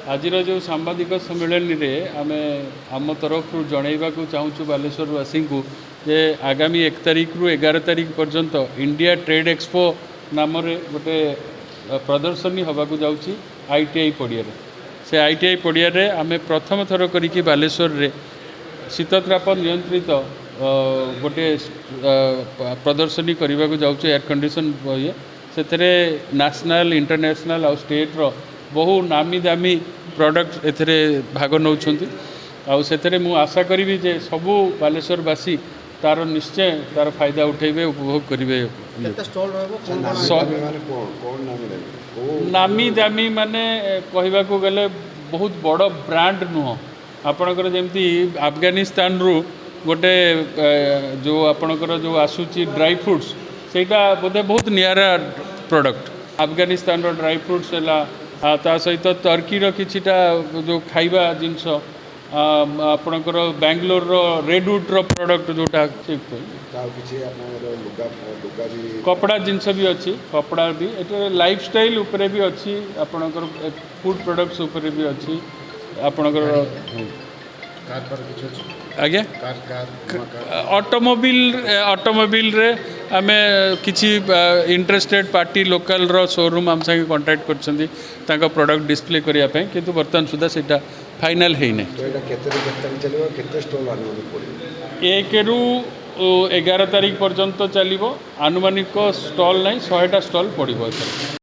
आज जो सांबादिक सम्मेलन में आम आम तरफ जनइबा चाहूँ बालेश्वरवासी को जे आगामी 1 तारिख रु 11 तारिख पर्यंत इंडिया ट्रेड एक्सपो नाम गोटे प्रदर्शनी होगाकू जाऊँगी ITI पड़िया से ITI पड़िया आम प्रथम थर करी बालेश्वर रे शीतताप नियंत्रित गोटे प्रदर्शनी करने को जाऊँ एयर कंडीशन ये से नेशनल इंटरनेशनल और स्टेट रो बहु नामी दामी प्रोडक्ट एथरे भाग नौ से मु आशा करी जे सबू बालेश्वरवासी तार निश्चय तार फायदा उठेबे उपभोग करेंगे। नामी दामी माने कहवा गले बहुत बड़ ब्रांड नुह आपणकर जमी अफगानिस्तान रु गोटे जो आपणकर जो आसूची ड्राई फ्रूट्स सेटा बोधे बहुत नियारा प्रोडक्ट अफगानिस्तान रो ड्राई फ्रूट्स है ता सहित टर्की किछिटा जो खाइबा जिनस आपणकर बेंगलोर रो रेडवुड रो प्रोडक्ट जोटा कपड़ा जिनस भी अच्छी कपड़ा भी ये लाइफस्टाइल उपरे भी अच्छी आपणकर फूड प्रोडक्ट्स उपरे भी अच्छी आपणकर आज्ञा ऑटोमोबाइल रे आमे किछि इंटरेस्टेड पार्टी लोकल रो शोरूम आम संगे कांटेक्ट करछंदी तांका प्रोडक्ट डिस्प्ले करिया पे किंतु वर्तमान सुधा सेटा फाइनल है नै तो एटा केते स्टॉल आनुमानिक पड़िबो 1 रु 11 तारिख पर्यंत चलिबो आनुमानिक स्टॉल नै 100टा स्टॉल पड़िबो।